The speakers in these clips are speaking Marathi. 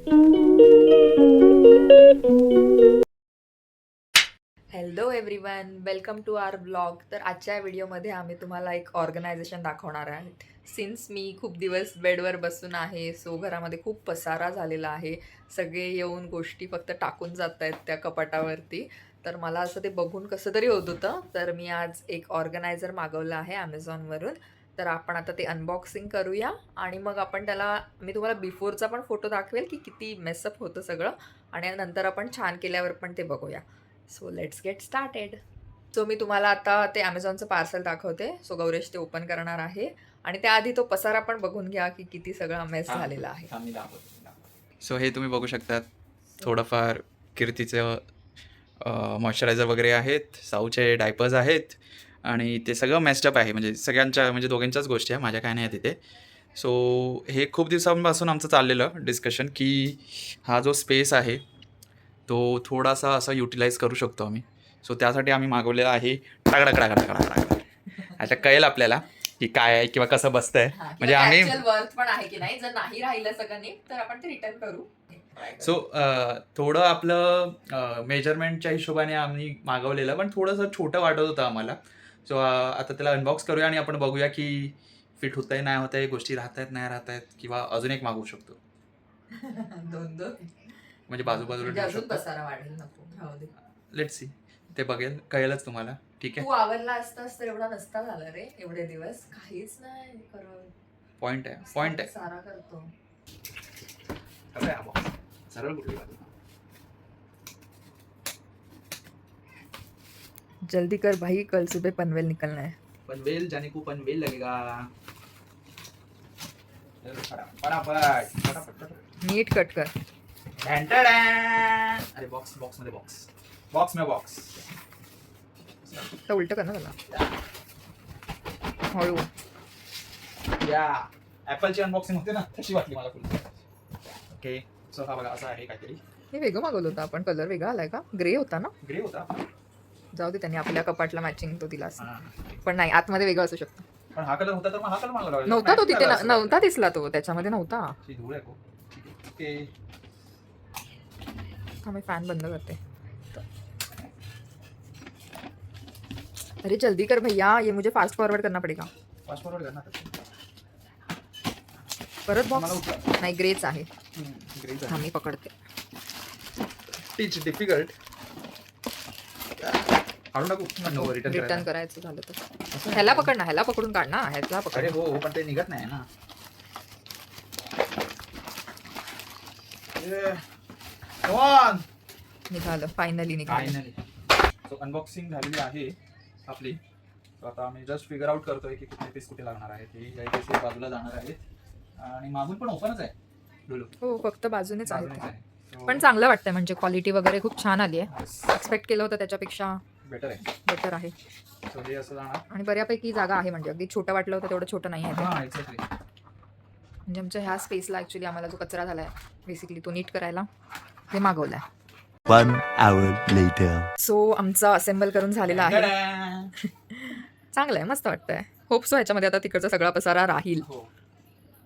Hello everyone, welcome to our blog. तर आजच्या व्हिडिओमध्ये आम्ही तुम्हाला एक ऑर्गनायझेशन दाखवणार आहे. सिन्स मी खूप दिवस बेडवर बसून आहे, सो घरामध्ये खूप पसारा झालेला आहे. सगळे येऊन गोष्टी फक्त टाकून जात आहेत त्या कपाटावरती. तर मला असं ते बघून कसं तरी होत होतं. तर मी आज एक ऑर्गनायझर मागवलं आहे ॲमेझॉनवरून. तर आपण आता ते अनबॉक्सिंग करूया आणि मग आपण त्याला, मी तुम्हाला बिफोरचा पण फोटो दाखवेल की किती मेसअप होतं सगळं, आणि नंतर आपण छान केल्यावर पण ते बघूया. So let's get started. So मी तुम्हाला आता ते ॲमेझॉनचं पार्सल दाखवते. सो गौरेश ते ओपन करणार आहे आणि त्याआधी तो पसारा पण बघून घ्या की किती सगळा मेस झालेला आहे. सो हे तुम्ही बघू शकतात. थोडंफार कीर्तीचं मॉइश्चरायझर वगैरे आहेत, साऊचे डायपर्स आहेत आणि ते सगळं मेस्टअप आहे. म्हणजे सगळ्यांच्या, म्हणजे दोघांच्याच गोष्टी आहे, माझ्या काय नाही आहे तिथे. सो हे खूप दिवसांपासून आमचं चाललेलं डिस्कशन की हा जो स्पेस आहे तो थोडासा असा युटिलाइज करू शकतो आम्ही. सो त्यासाठी आम्ही मागवलेला आहे टाकडाकडाकडाकडाकडा. आता कळेल आपल्याला की काय आहे किंवा कसं बसतंय. म्हणजे आम्ही वर्थ पण आहे की नाही, जर नाही राहिलं सगळं नीट तर आपण ते रिटर्न करू. सो थोडं आपलं मेजरमेंटच्या हिशोबाने आम्ही मागवलेलं, पण थोडंसं छोटं वाटत होतं आम्हाला. सो आता त्याला अनबॉक्स करूया आणि आपण बघूया की फिट होतंय नाही होतंय, गोष्टी राहत आहेत नाही राहत आहेत, किंवा अजून एक मागवू शकतो. दोन दोन म्हणजे बाजूबाजूला म्हणजे ठेवू अजून शकतो. पसारा वाढेल, नको राहू दे. लेट्स सी, ते बघेल, कळेलच तुम्हाला. ठीक तू आहे, आवरला असतास तर एवढा नसता झाला रे. एवढे दिवस काहीच नाही करत, पॉईंट आहे, पॉईंट आहे. सारा करतो. कसं आहे हा box? सरळ कुठली बाजू? जल्दी कर भाई, कल सुबह पनवेल निकलना है. पनवेल जाने को पनवेल लगेगा. फटाफट फटाफट फटाफट. नीट कट कर. अरे बॉक्स, बॉक्स मध्ये बॉक्स, बॉक्स में बॉक्स. तर उलट कर ना त्याला, हळू. या ऍपलची अनबॉक्सिंग होते ना, तशी वाटली मला फुल. ओके, सो हा बघा असा आहे काहीतरी. हे वेगळं मागवलं होतं आपण, कलर वेगळा आलाय का? ग्रे होता ना? ग्रे होता. जाऊ दे, त्यांनी आपल्या कपाटला मॅचिंग तो दिला असेल. हा. पण नाही, आतमध्ये वेगळं असू शकतं. पण हा कलर होता तर मग हा कलर मागवला पाहिजे. नव्हता तो Matching तिथे, color असतो. नव्हता दिसला तो, त्याच्यामध्ये नव्हता. ती धूळ आहे को. ठीक आहे. ओके. हा, मी फॅन बंद करते. अरे जल्दी कर भैया, ये मुझे फास्ट फॉरवर्ड करना पडेगा. फास्ट फॉरवर्ड करणार. परत मला बॉक्स उचला. नाही, ग्रेच आहे. ग्रे हा, मी पकडते. टीच डिफिकल्ट. काढून टाकू. नो, रिटर्न करायचं झालं तर ह्याला पकड ना, ह्याला पकडून काढ ना, ह्याला पकड. अरे हो, पण ते निघत नाही ना. Come on. निघालं, फायनली निघालं. फायनली. सो अनबॉक्सिंग झालेली आहे आपली. So आता आम्ही जस्ट फिगर आउट करतोय की कुठले पीस कुठे लागणार आहेत. हे या पीस बाजूला जाणार आहेत आणि मागून पण ओपनच आहे. डुलू हो, फक्त बाजूनेच बाजूनेच आहे. आहे. So पण चांगलं वाटतंय, म्हणजे क्वालिटी वगैरे खूप छान आली आहे. एक्सपेक्ट केलं होतं त्याच्यापेक्षा बेटर आहे. बेटर आहे. सो हे असं जाणार. आणि बऱ्यापैकी जागा आहे, म्हणजे अगदी छोटं वाटलं होतं तेवढं छोटं नाही आहे ते. हां, एक्झॅक्टली. म्हणजे आमच्या ह्या स्पेसला ॲक्च्युली आम्हाला जो कचरा झाला आहे बेसिकली तो नीट करायला हे मागवलं आहे. 1 hour later. सो आमचा असेंबल करून झालेला आहे. Ta-da! चांगलं आहे, मस्त वाटतंय. होप सो ह्याच्यामध्ये आता तिकडचा सगळा पसारा राहील. हो,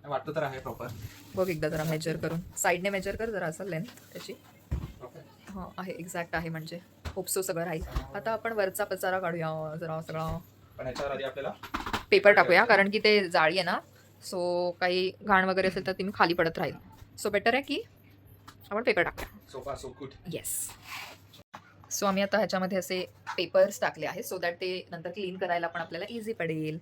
वाटतं तर आहे प्रॉपर. बघ एकदा जरा मेजर करून, साईडने मेजर कर जरा, असं लेंथ त्याची. प्रॉपर. हां, आहे, एक्झॅक्ट आहे, म्हणजे होप सो सगळं राहील. आता आपण वरचा पसारा काढूया जरा, सगळा पण ह्याच्यावर आधी आपल्याला पेपर टाकूया, कारण की ते जाळी आहे ना, सो काही घाण वगैरे असेल तर ती मी खाली पडत राहील. सो बेटर आहे की आपण पेपर टाकूया. Sofa so good. Yes. So आम्ही आता ह्याच्यामध्ये असे पेपर्स टाकले आहेत, सो दॅट ते नंतर क्लीन करायला पण आपल्याला इझी पडेल.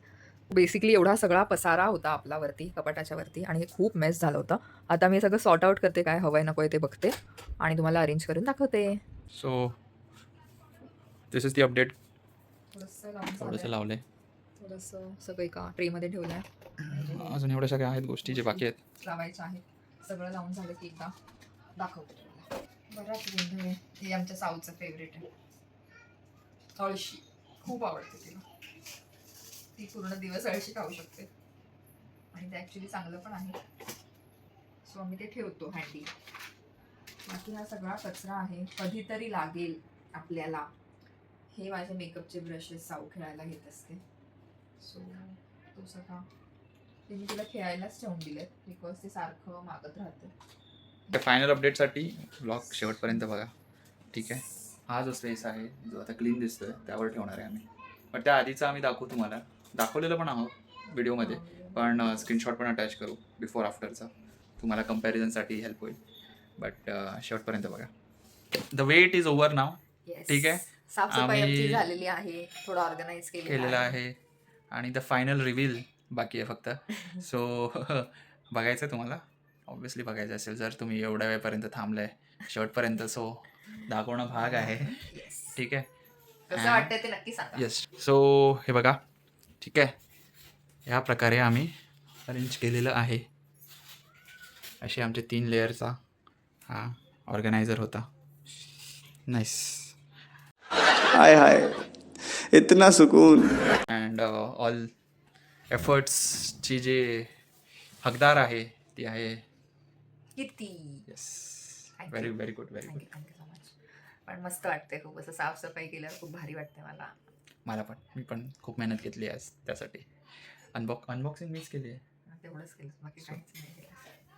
बेसिकली एवढा सगळा पसारा होता आपल्यावरती, कपाटाच्या वरती, आणि हे खूप मेस झालं होतं. आता मी सगळं सॉर्ट आउट करते, काय हवंय नको आहे ते बघते आणि तुम्हाला अरेंज करून दाखवते. So this is the update. थोडंसं थोडंसं लावलंय. थोडंसं सगळं एका ट्रेमध्ये ठेवलं आहे. अजून एवढ्या सगळ्या आहेत गोष्टी जे बाकी आहेत. लावायचं आहे. सगळं लावून झालं की एकदा दाखवते तुम्हाला. बराच गोंधळ आहे. हे आमच्या साऊचं फेवरेट आहे, अळशी. खूप आवडते तिला, ती पूर्ण दिवस अळशी खाऊ शकते आणि ते ॲक्च्युली चांगलं पण आहे. सो आम्ही ते ठेवतो हँडी. बाकी हा सगळा कचरा आहे, कधीतरी लागेल आपल्याला. हे माझे मेकअपचे ब्रशेस साऊ खेळायला घेत असते. सो तो सगळा ते मी तिला खेळायलाच ठेवून दिलेत, बिकॉज ते सारखं मागत राहते. त्या फायनल अपडेटसाठी ब्लॉग शेवटपर्यंत बघा. ठीक आहे. हा जो स्पेस आहे जो आता क्लीन दिसतोय त्यावर ठेवणार आहे आम्ही. पण त्या आधीचा आम्ही दाखवू तुम्हाला. दाखवलेलं पण आहोत व्हिडिओमध्ये, पण स्क्रीनशॉट पण अटॅच करू बिफोर आफ्टरचा. तुम्हाला कम्पॅरिझनसाठी हेल्प होईल. बट शेवटपर्यंत बघा. द वेट इज ओव्हर नाव. ठीक आहे. साफसफाई आम्ही आमची झालेली आहे, थोडं ऑर्गनाईज केलेलं आहे आणि द फायनल रिव्हील बाकी आहे फक्त. सो बघायचं आहे तुम्हाला. ऑब्व्हियसली बघायचं असेल जर तुम्ही एवढ्या वेळपर्यंत थांबलाय शेवटपर्यंत. सो दाखवणं भाग आहे. ठीक आहे. कसं वाटतं ते नक्की सांगा. येस. सो हे बघा. ठीक आहे. ह्या प्रकारे आम्ही अरेंज केलेलं आहे. असे आमचे 3 लेअरचा हा ऑर्गनायझर होता. नाईस. हाय हाय इतना सुकून. अँड ऑल एफर्ट्सची जे हकदार आहे ती आहे किती yes. Thank you. Very very good very good. Thank you so much. पण मस्त वाटतंय खूप, असं साफसफाई केल्यावर खूप भारी वाटते मला. मला पण. मी पण खूप मेहनत घेतली आहे त्यासाठी. अनबॉक्सिंग मीच केली आहे. तेवढंच केलं, बाकी काहीच नाही केलं.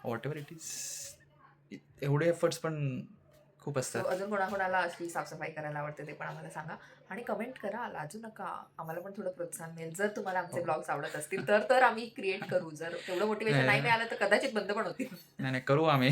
What ever it is. एवढे एफर्ट्स पण खूप So, असतात. अजून कोणाकोणाला अशी साफसफाई करायला आवडते ते पण आम्हाला सांगा आणि कमेंट करा, लाजू नका. आम्हाला पण थोडं प्रोत्साहन मिळेल. जर तुम्हाला आमचे हो. ब्लॉग्स आवडत असतील तर आम्ही क्रिएट करू. जर तेवढं मोटिवेशन नाही मिळालं तर कदाचित बंद पण होतील. नाही नाही करू आम्ही.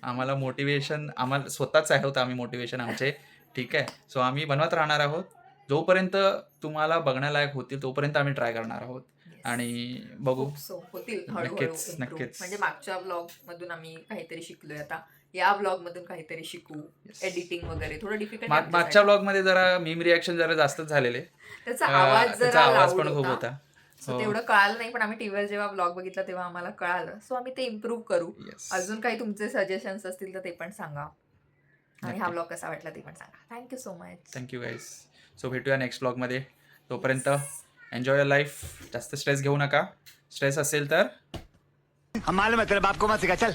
आम्हाला मोटिवेशन आम्हाला स्वतःच आहे होतं आम्ही मोटिवेशन आमचे. ठीक आहे. सो आम्ही बनवत राहणार आहोत. जोपर्यंत तुम्हाला बघण्यालायक होतील तोपर्यंत आम्ही ट्राय करणार आहोत. Yes. आणि बघू. होतील हळूहळू नक्कीच, improve. नक्कीच. म्हणजे मागच्या ब्लॉग मधून आम्ही काहीतरी शिकलोय, आता या ब्लॉग मधून काहीतरी शिकू. एडिटिंग वगैरे थोडं डिफिकल्ट. मागच्या ब्लॉगमध्ये जरा मीम रिॲक्शन जरा जास्तच झालेले. त्याचा आवाज त्याचा जरा आवाज loud पण खूप होता. So, तेवढं कळालं नाही, पण आम्ही टीव्हीवर जेव्हा ब्लॉग बघितला तेव्हा आम्हाला कळालं. सो आम्ही ते इम्प्रूव्ह करू. Yes. अजून काही तुमचे सजेशन्स असतील तर ते पण सांगा आणि हा नक्की. ब्लॉग कसा वाटला ते पण सांगा. Thank you so much. Thank you guys. So भेटूया नेक्स्ट ब्लॉगमध्ये. तोपर्यंत एन्जॉय युअर लाईफ. जास्त स्ट्रेस घेऊ नका. स्ट्रेस असेल तर हम मालूम है तेरे बाप को मत सिखा चल.